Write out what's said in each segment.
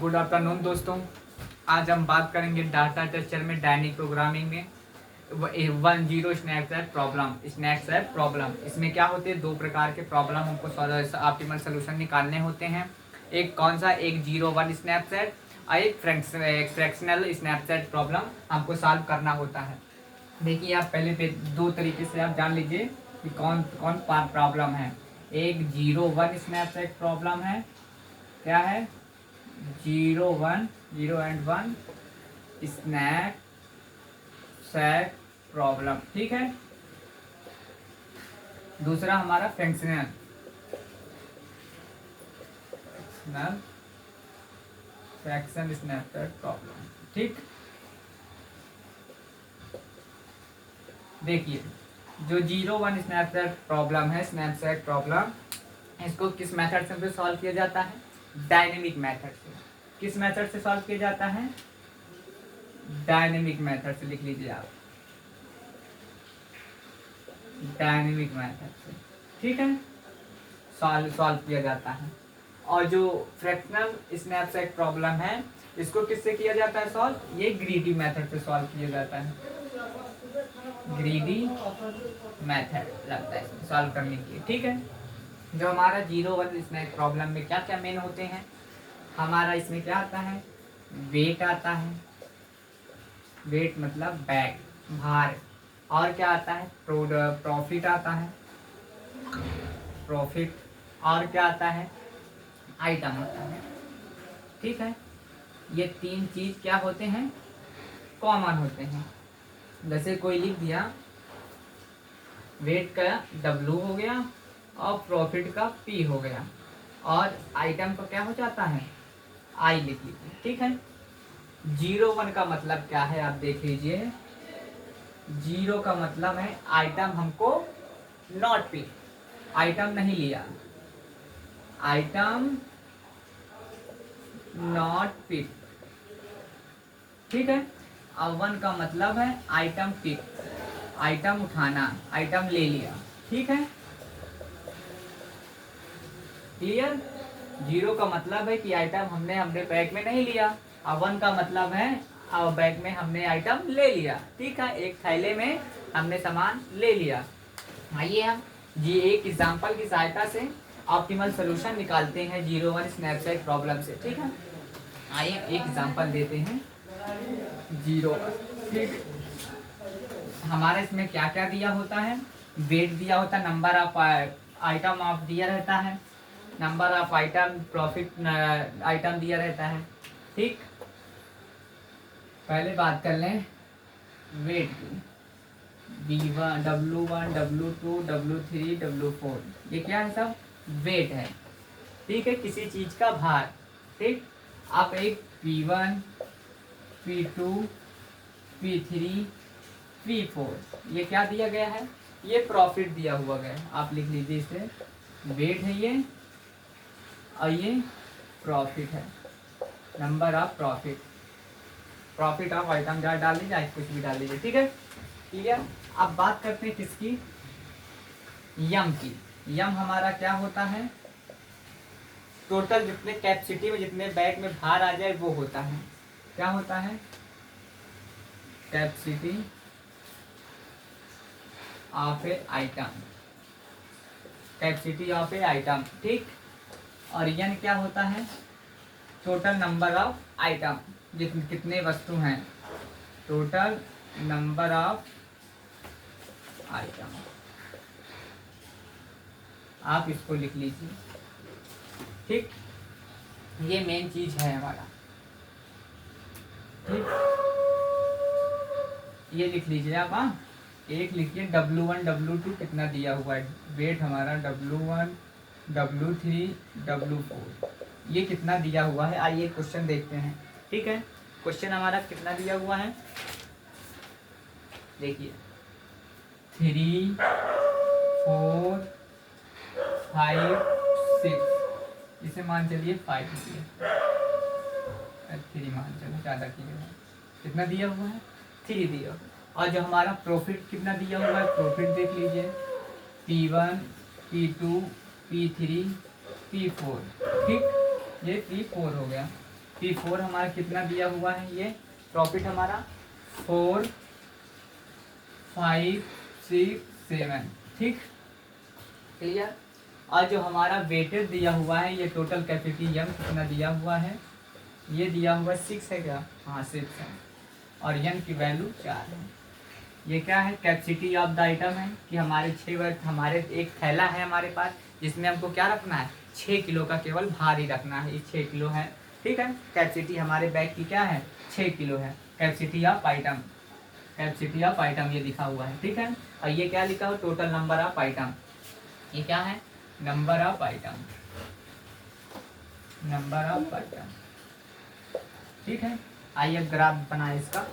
Good afternoon दोस्तों। आज हम बात करेंगे डाटा स्ट्रक्चर में डायनेमिक प्रोग्रामिंग में 10 स्नैक्स प्रॉब्लम। इसमें क्या होते हैं, दो प्रकार के प्रॉब्लम हमको ऑप्टिमल सोल्यूशन निकालने होते हैं। एक कौन सा, एक 0-1 स्नैपसेट और एक फ्रैक्शनल स्नैपसेट प्रॉब्लम हमको सॉल्व करना होता है। देखिए आप पहले पे दो तरीके से आप जान लीजिए कि कौन कौन प्रॉब्लम है। एक 0-1 स्नैपसेट प्रॉब्लम है, क्या है 0-1 0 and 1 स्नैप सैक प्रॉब्लम, ठीक है। दूसरा हमारा फंक्शनल फ्रैक्शन स्नैपसेट प्रॉब्लम, ठीक। देखिए जो 0-1 स्नैपसेट प्रॉब्लम है, स्नैपसेट प्रॉब्लम, इसको किस मेथड से सॉल्व किया जाता है, डायनेमिक मेथड से। किस मेथड से सॉल्व किया जाता है, डायनेमिक मेथड से। लिख लीजिए आप, डायनेमिक मेथड से, ठीक है, सॉल्व किया जाता है। और जो फ्रैक्शनल स्नैपसेट प्रॉब्लम है, इसको किससे किया जाता है सॉल्व, ये ग्रीडी मेथड से सॉल्व किया जाता है। ग्रीडी मेथड लगता है सॉल्व करने के लिए, ठीक है। जो हमारा 0-1 स्नैक प्रॉब्लम में क्या क्या मेन होते हैं, हमारा इसमें क्या आता है, वेट आता है, वेट मतलब बैग, भार। और क्या आता है, प्रॉफिट आता है, प्रॉफिट। और क्या आता है, आइटम आता है, ठीक है। ये तीन चीज क्या होते हैं, कॉमन होते हैं। जैसे कोई लिख दिया वेट का W हो गया और प्रॉफिट का P हो गया, और आइटम का क्या हो जाता है, I लिख लीजिए, ठीक है। 0-1 का मतलब क्या है, आप देख लीजिए। 0 का मतलब है आइटम हमको नॉट पे, आइटम नहीं लिया, आइटम नॉट पिक, ठीक है। और 1 का मतलब है आइटम पिक, आइटम उठाना, आइटम ले लिया, ठीक है, क्लियर। 0 का मतलब है कि आइटम हमने हमने बैग में नहीं लिया, और 1 का मतलब है बैग में हमने आइटम ले लिया, ठीक है, एक थैले में हमने सामान ले लिया। आइए हम ये एक एग्जांपल की सहायता से ऑप्टिमल सोल्यूशन निकालते हैं 0-1 स्नैपसेट प्रॉब्लम से, ठीक है। आइए एक एग्जांपल देते हैं 0-1, ठीक। हमारे इसमें क्या क्या दिया होता है, वेट दिया होता है, नंबर ऑफ आइटम ऑफ दिया रहता है, number of item, profit item दिया रहता है, ठीक। पहले बात कर लें वेट की, B1 W1 W2 W3 W4, ये क्या है, सब वेट है, ठीक है, किसी चीज का भार, ठीक। आप एक P1 P2 P3 P4 ये क्या दिया गया है, ये प्रॉफिट दिया हुआ गया है। आप लिख लीजिए इसे, वेट है ये और ये प्रॉफिट है, number of profit, profit of item जहाँ डाल लीजिए, कुछ भी डाल लीजिए, ठीक है, क्लियर। अब बात करते हैं किसकी, यम की। यम हमारा क्या होता है, टोटल जितने कैपेसिटी में जितने बैग में भार आ जाए वो होता है, क्या होता है, capacity of A item, capacity of A item, ठीक। और यन क्या होता है, टोटल नंबर ऑफ आइटम, कितने वस्तु हैं, टोटल नंबर ऑफ आइटम। आप इसको लिख लीजिए, ठीक। ये मेन चीज है हमारा, ठीक। ये लिख लीजिए आप, हाँ, एक लिखिए W1 W2 कितना दिया हुआ है, वेट हमारा W1 W3 W4 ये कितना दिया हुआ है। आइए क्वेश्चन देखते हैं, ठीक है। क्वेश्चन हमारा कितना दिया हुआ है, देखिए 3 4 5 6, इसे मान चलिए 5 दिए, 3 मान चलो, ज़्यादा किया, कितना दिया हुआ है, 3 दिया। और जो हमारा प्रॉफिट कितना दिया हुआ है, प्रॉफिट देख लीजिए, P1 P2 P3 P4, ठीक, ये P4 हो गया, P4 हमारा कितना दिया हुआ है, ये प्रॉफिट हमारा 4 5 6 7, ठीक क्लियर। और जो हमारा वेटेज दिया हुआ है, ये टोटल कैपेसिटी यम कितना दिया हुआ है, ये दिया हुआ 6 है क्या, हाँ 6 है, और यन की वैल्यू 4 है। ये क्या है, कैपेसिटी ऑफ द आइटम है कि हमारे 6 वर्ग, हमारे एक थैला है हमारे पास जिसमें हमको क्या रखना है, 6 किलो का केवल भार ही रखना है, ये 6 किलो है, ठीक है। कैपेसिटी हमारे बैग की क्या है, 6 किलो है। Capacity of item, capacity of item ये लिखा हुआ है, ठीक है। और ये क्या लिखा हुआ, टोटल नंबर ऑफ आइटम, ये क्या है, number of item, number of item, ठीक है। आइए ग्राफ बनाए इसका,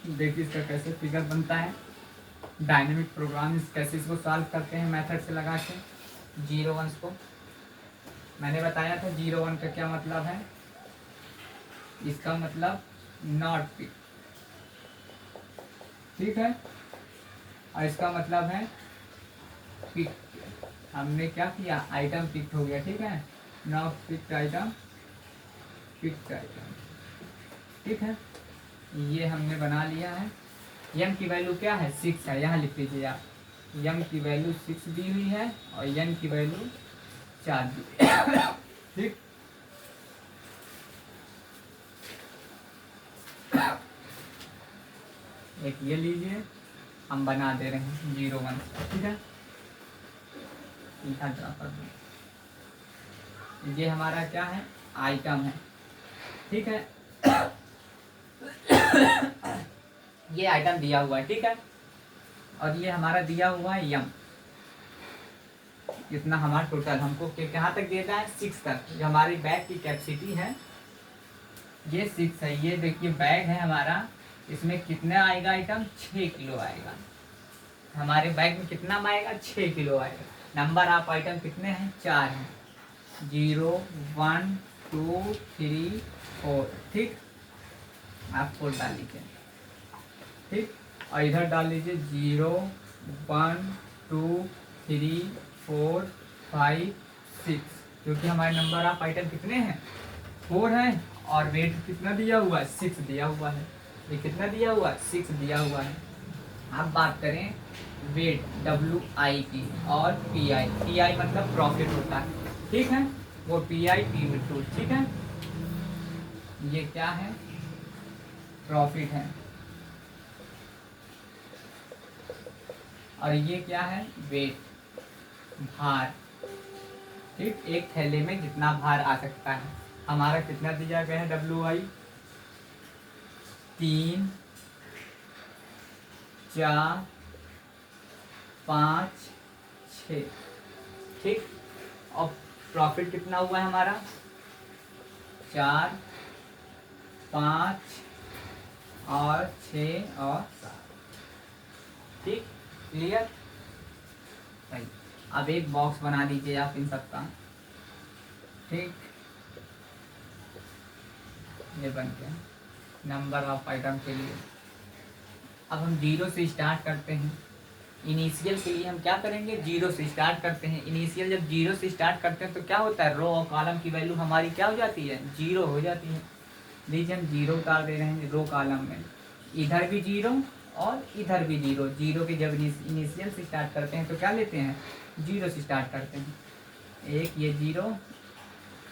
देखिए इसका कैसे फिगर बनता है, डायनेमिक प्रोग्राम कैसे इसको सॉल्व करते हैं मेथड से लगा के। 0 1 को मैंने बताया था, 0 1 का क्या मतलब है, इसका मतलब नॉट पिक, ठीक है। और इसका मतलब है पिक, हमने क्या किया, आइटम पिक हो गया, ठीक है, not pick item, pick item, ठीक है। ये हमने बना लिया है। यम की वैल्यू क्या है, 6 है, यहाँ लिख लीजिए आप, यम की वैल्यू 6 दी हुई है और यन की वैल्यू 4 दी, ठीक। एक ये लीजिए, हम बना दे रहे हैं 0 1, ठीक है, ये हमारा क्या है, आइटम है, ठीक है। ये आइटम दिया हुआ है, ठीक है। और ये हमारा दिया हुआ है यम, इतना हमारा टोटल हमको कहाँ तक देता है, 6 तक। जो हमारी बैग की कैपेसिटी है ये 6 है। ये देखिए बैग है हमारा, इसमें कितना आएगा आइटम, 6 किलो आएगा। हमारे बैग में कितना आएगा, 6 किलो आएगा। नंबर ऑफ आइटम कितने हैं, 4 हैं, 0 1 2 3 4, ठीक। आप 4 डाल लीजिए, ठीक। और इधर डाल लीजिए 0 1 2 3 4 5 6, क्योंकि हमारे नंबर ऑफ आइटम कितने हैं, 4 हैं, और वेट कितना दिया हुआ है, 6 दिया हुआ है। ये कितना दिया हुआ है, 6 दिया हुआ है। अब बात करें वेट WI की और PI, PI मतलब प्रॉफिट होता है, ठीक है, वो PI P2, ठीक है। ये क्या है, प्रॉफिट है, और ये क्या है, वेट, भार, ठीक। एक थैले में जितना भार आ सकता है, हमारा कितना दिया गया है, WI 3 4 5 6, ठीक। और प्रॉफिट कितना हुआ है हमारा, 4 5 और 6 और 7, ठीक क्लियर। भाई अब एक बॉक्स बना दीजिए आप इन सबका, ठीक। ये बन गया नंबर ऑफ आइटम के लिए। अब हम 0 से स्टार्ट करते हैं। इनिशियल के लिए हम क्या करेंगे, 0 से स्टार्ट करते हैं। इनिशियल जब 0 से स्टार्ट करते हैं तो क्या होता है, रो और कॉलम की वैल्यू हमारी क्या हो जाती है, 0 हो जाती है। लीजिए हम 0 उतार दे रहे हैं रो कॉलम में, इधर भी 0 और इधर भी 0। 0 के जब इनिशियल से स्टार्ट करते हैं तो क्या लेते हैं, 0 से स्टार्ट करते हैं। एक ये 0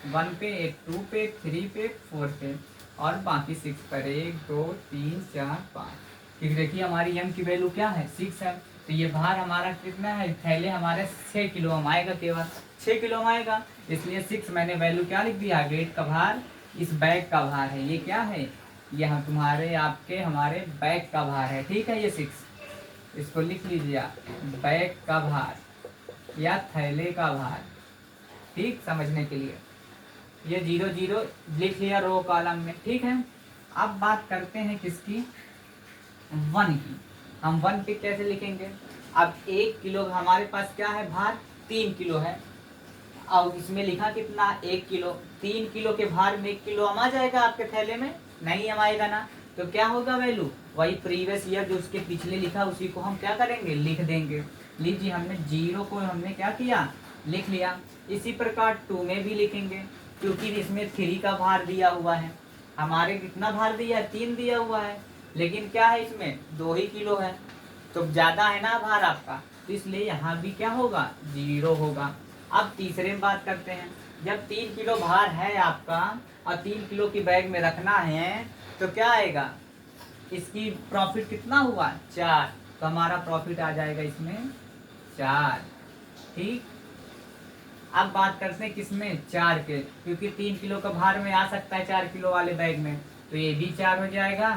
1 पे, एक 2 पे, 3 पे, 4 पे, और बाकी 6 पर, 1 2 3 4 5, ठीक। देखिए हमारी यम की वैल्यू क्या है, 6 है। तो ये भार हमारा कितना है, थैले हमारे 6 किलो हम आएगा, केवल 6 किलो हम आएगा, इसलिए 6 मैंने वैल्यू क्या लिख दिया, वेट का भार, इस बैग का भार है। ये क्या है, ये हम तुम्हारे आपके हमारे बैग का भार है, ठीक है। ये 6 इसको लिख लीजिए आप, बैग का भार या थैले का भार, ठीक, समझने के लिए। ये 0 0 लिख लिया रो कॉलम में, ठीक है। अब बात करते हैं किसकी, 1 की। हम 1 पे कैसे लिखेंगे, अब 1 किलो हमारे पास क्या है, भार 3 किलो है, और इसमें लिखा कितना, 1 किलो। 3 किलो के भार में 1 किलो आ जाएगा आपके थैले में, नहीं आएगा ना, तो क्या होगा वैल्यू, वही प्रीवियस ईयर जो उसके पिछले लिखा उसी को हम क्या करेंगे, लिख देंगे। लीजिए हमने 0 को हमने क्या किया, लिख लिया। इसी प्रकार 2 में भी लिखेंगे, क्योंकि इसमें 3 का भार दिया हुआ है। हमारे कितना भार दिया है, 3 दिया हुआ है, लेकिन क्या है इसमें 2 ही किलो है, तो ज़्यादा है ना भार आपका, तो इसलिए यहाँ भी क्या होगा, 0 होगा। अब तीसरे में बात करते हैं। जब 3 किलो भार है आपका और 3 किलो की बैग में रखना है, तो क्या आएगा, इसकी प्रॉफिट कितना हुआ, 4, तो हमारा प्रॉफिट आ जाएगा इसमें 4। ठीक, अब बात करते हैं किसमें, 4 के, क्योंकि 3 किलो का भार में आ सकता है 4 किलो वाले बैग में, तो ये भी 4 हो जाएगा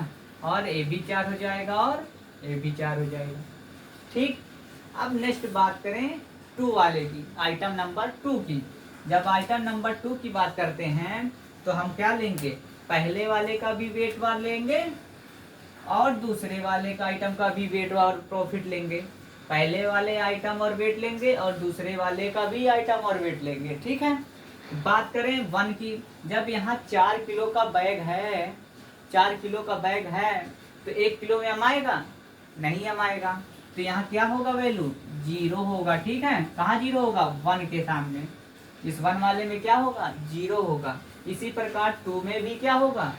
और ये भी 4 हो जाएगा और ये भी 4 हो जाएगा। ठीक, अब नेक्स्ट बात करें 2 वाले की, आइटम नंबर 2 की। जब आइटम नंबर 2 की बात करते हैं तो हम क्या लेंगे, पहले वाले का भी वेट बार लेंगे और दूसरे वाले का आइटम का भी वेट और प्रॉफिट लेंगे। पहले वाले आइटम और वेट लेंगे और दूसरे वाले का भी आइटम और वेट लेंगे। ठीक है, बात करें 1 की। जब यहाँ 4 किलो का बैग है, 4 किलो का बैग है, तो 1 किलो में हम आएगा, नहीं हम आएगा, तो यहाँ क्या होगा, वैल्यू 0 होगा। ठीक है, कहाँ 0 होगा, 1 के सामने, इस 1 वाले में क्या होगा, 0 होगा। इसी प्रकार 2 में भी क्या होगा,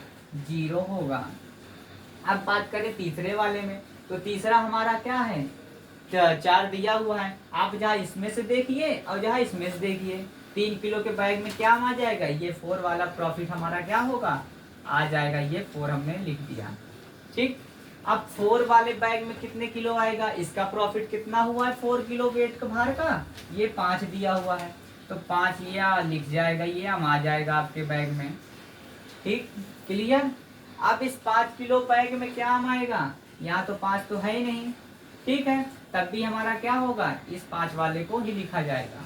0 होगा। अब बात करें तीसरे वाले में, तो तीसरा हमारा क्या है, 4 दिया हुआ है। आप जहाँ इसमें से देखिए और जहाँ इसमें से देखिए, 3 किलो के बैग में क्या आ जाएगा, ये 4 वाला प्रॉफिट हमारा क्या होगा, आ जाएगा, ये 4 हमने लिख दिया। ठीक, अब 4 वाले बैग में कितने किलो आएगा, इसका प्रॉफिट कितना हुआ है, 4 किलो वेट का भार का, ये 5 दिया हुआ है, तो 5 ये लिख जाएगा, ये हम आ जाएगा आपके बैग में। ठीक, क्लियर। अब इस 5 किलो बैग में क्या हम आएगा, यहाँ तो 5 तो है ही नहीं। ठीक है, तब भी हमारा क्या होगा, इस 5 वाले को ही लिखा जाएगा,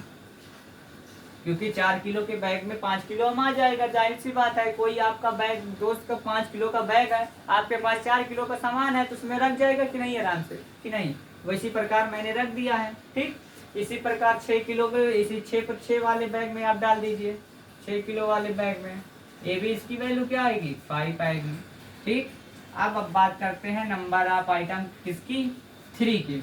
क्योंकि 4 किलो के बैग में 5 किलो हम आ जाएगा। जाहिर सी बात है, कोई आपका बैग दोस्त का 5 किलो का बैग है, आपके पास 4 किलो का सामान है, तो उसमें रख जाएगा कि नहीं, आराम से, कि नहीं। वैसी प्रकार मैंने रख दिया है। ठीक, इसी प्रकार 6 किलो के, इसी 6 वाले बैग में आप डाल दीजिए, 6 किलो वाले बैग में, ये भी इसकी वैल्यू क्या आएगी, 5 आएगी। ठीक, अब बात करते हैं नंबर ऑफ आइटम किसकी, 3 की।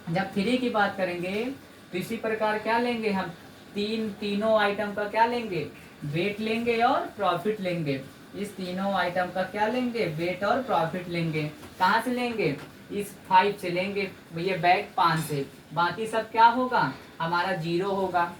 जब 3 की बात करेंगे तो इसी प्रकार क्या लेंगे हम, तीनों आइटम का क्या लेंगे, वेट लेंगे और प्रॉफिट लेंगे। इस तीनों आइटम का क्या लेंगे, वेट और प्रॉफिट लेंगे। कहाँ से लेंगे, इस 5 से लेंगे, ये बैग 5 से, बाकी सब क्या होगा, हमारा 0 होगा।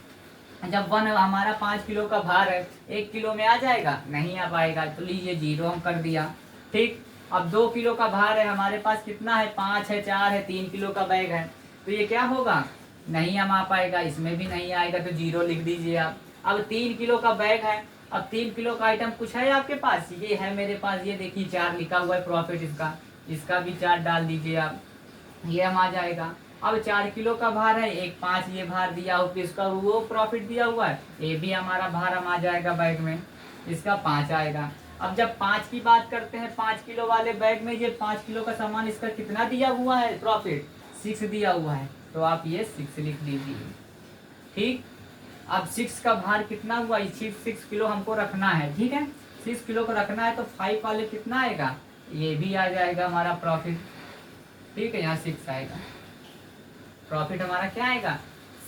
जब 1 हमारा 5 किलो का भार है, 1 किलो में आ जाएगा, नहीं आ पाएगा, तो लीजिए 0 हम कर दिया। ठीक, अब 2 किलो का भार है, हमारे पास कितना है, 5 है, 4 है, 3 किलो का बैग है, तो ये क्या होगा, नहीं हम आ पाएगा, इसमें भी नहीं आएगा, तो 0 लिख दीजिए आप। अब 3 किलो का बैग है, अब 3 किलो का आइटम कुछ है आपके पास, ये है मेरे पास, ये देखिए 4 लिखा हुआ है प्रॉफिट इसका, इसका भी 4 डाल दीजिए आप, ये हम आ जाएगा। अब 4 किलो का भार है, एक 5 ये भार दिया हुआ, इसका वो प्रॉफिट दिया हुआ है, ये भी हमारा भार हम आ जाएगा बैग में, इसका 5 आएगा। अब जब 5 की बात करते हैं, 5 किलो वाले बैग में ये 5 किलो का सामान, इसका कितना दिया हुआ है प्रॉफिट, 6 दिया हुआ है, तो आप ये 6 लिख लीजिए। ठीक, अब 6 का भार कितना हुआ, 6 किलो हमको रखना है। ठीक है, 6 किलो को रखना है, तो 5 वाले कितना आएगा, ये भी आ जाएगा हमारा प्रॉफिट। ठीक है, यहाँ 6 आएगा, प्रॉफिट हमारा क्या आएगा,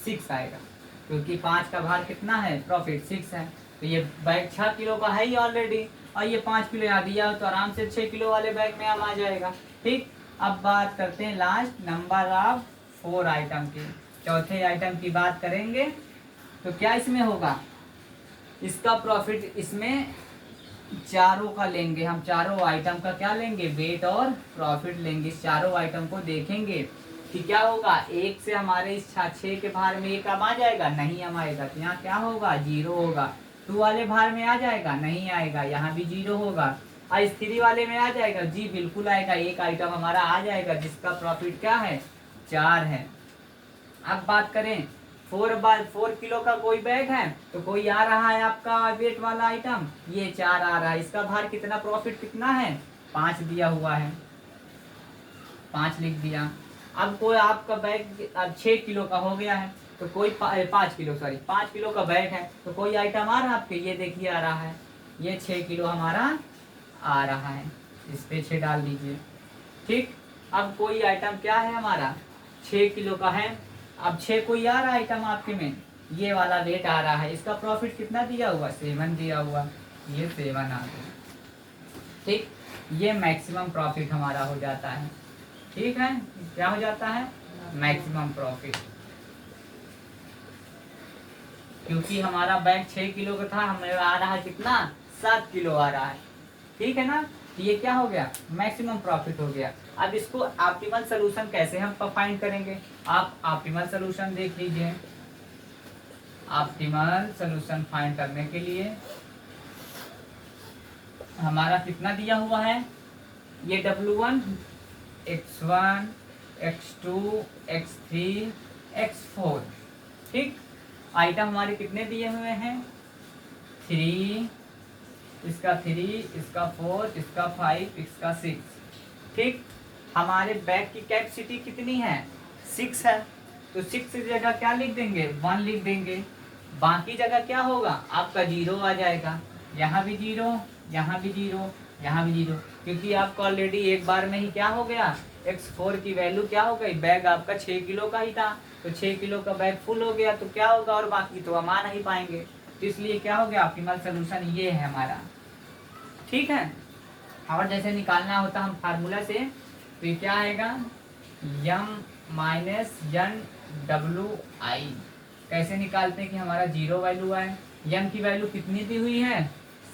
6 आएगा, क्योंकि 5 का भार कितना है, प्रॉफिट 6 है, तो ये बैग 6 किलो का है ही ऑलरेडी, और ये 5 किलो यहाँ दिया हो, तो आराम से 6 किलो वाले बैग में हम आ जाएगा। ठीक, अब बात करते हैं लास्ट नंबर ऑफ 4 आइटम की, चौथे आइटम की बात करेंगे, तो क्या इसमें होगा, इसका प्रॉफिट इसमें चारों का लेंगे हम, चारों आइटम का क्या लेंगे, वेट और प्रॉफिट लेंगे। इस चारों आइटम को देखेंगे कि क्या होगा, 1 से हमारे इस 6 के भार में 1 अब आ जाएगा, नहीं हम आएगा, तो यहाँ क्या होगा, 0 होगा। 2 वाले भार में आ जाएगा, नहीं आएगा, यहाँ भी 0 होगा। और इस 3 वाले में आ जाएगा, जी बिल्कुल आएगा, एक आइटम हमारा आ जाएगा जिसका प्रॉफिट क्या है, 4 है। अब बात करें 4 किलो का कोई बैग है, तो कोई आ रहा है आपका वेट वाला आइटम, ये 4 आ रहा है, इसका भार कितना, प्रॉफिट कितना है, 5 दिया हुआ है, 5 लिख दिया। अब कोई आपका बैग अब 6 किलो का हो गया है, तो कोई 5 किलो, सॉरी 5 किलो का बैग है, तो कोई आइटम आ रहा है आपके, ये देखिए आ रहा है, ये 6 किलो हमारा आ रहा है, इस पे 6 डाल दीजिए। ठीक, अब कोई आइटम क्या है हमारा, 6 किलो का है, अब 6 कोई आ रहा है आइटम आपके में, ये वाला वेट आ रहा है, इसका प्रॉफिट कितना दिया हुआ, 7 दिया हुआ, ये 7 आ गया। ठीक, ये मैक्सिमम प्रॉफिट हमारा हो जाता है। ठीक है, क्या हो जाता है, मैक्सिमम प्रॉफिट। क्योंकि हमारा बैग 6 किलो का था, हमें आ रहा है कितना, 7 किलो आ रहा है। ठीक है ना, तो ये क्या हो गया, मैक्सिमम प्रॉफिट हो गया। अब इसको ऑप्टिमल सोल्यूशन कैसे हम फाइंड करेंगे, आप ऑप्टिमल सोल्यूशन देख लीजिए। ऑप्टिमल सोल्यूशन फाइंड करने के लिए हमारा कितना दिया हुआ है, ये W1 X1 X2 X3 X4। ठीक, आइटम हमारे कितने दिए हुए हैं, 3, इसका 3, इसका 4, इसका 5, इसका 6। ठीक, हमारे बैग की कैपेसिटी कितनी है, 6 है, तो 6 की जगह क्या लिख देंगे, 1 लिख देंगे। बाकी जगह क्या होगा, आपका 0 आ जाएगा, यहाँ भी 0, यहाँ भी 0, यहाँ भी 0, क्योंकि आपको ऑलरेडी एक बार में ही क्या हो गया, X4 की वैल्यू क्या हो गई, बैग आपका 6 किलो का ही था, तो 6 किलो का बैग फुल हो गया, तो क्या होगा, और बाकी तो हम आ नहीं पाएंगे। तो इसलिए क्या हो गया, ऑप्टिमल सोल्यूशन ये है हमारा। ठीक है, और जैसे निकालना होता हम फार्मूला से, तो ये क्या आएगा, M-NWI। कैसे निकालते हैं कि हमारा 0 वैल्यू आए, m की वैल्यू कितनी दी हुई है,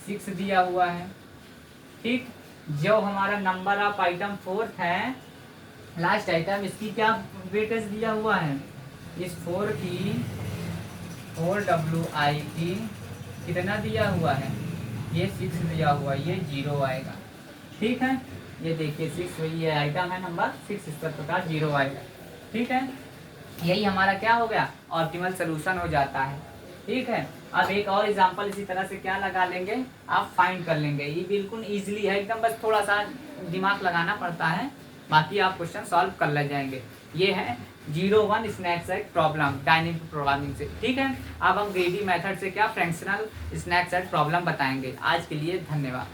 6 दिया हुआ है। ठीक, जो हमारा नंबर ऑफ आइटम 4th है, लास्ट आइटम, इसकी क्या वेटेज दिया हुआ है, इस 4 की 4WI की कितना दिया हुआ है, ये 6 दिया हुआ, ये 0 आएगा। ठीक है, ये देखिए 6, ये आइटम है नंबर 6, इस प्रकार 0 आएगा। ठीक है, यही हमारा क्या हो गया, ऑप्टिमल सोल्यूशन हो जाता है। ठीक है, अब एक और एग्जांपल इसी तरह से क्या लगा लेंगे, आप फाइंड कर लेंगे। ये बिल्कुल इजीली है एकदम, बस थोड़ा सा दिमाग लगाना पड़ता है, बाकी आप क्वेश्चन सॉल्व कर ले जाएंगे। ये है 01 स्नैक सेट प्रॉब्लम डायनेमिक प्रोग्रामिंग से। ठीक है, अब हम ग्रेडी मेथड से क्या फ्रैक्शनल स्नैक सेट प्रॉब्लम बताएंगे। आज के लिए धन्यवाद।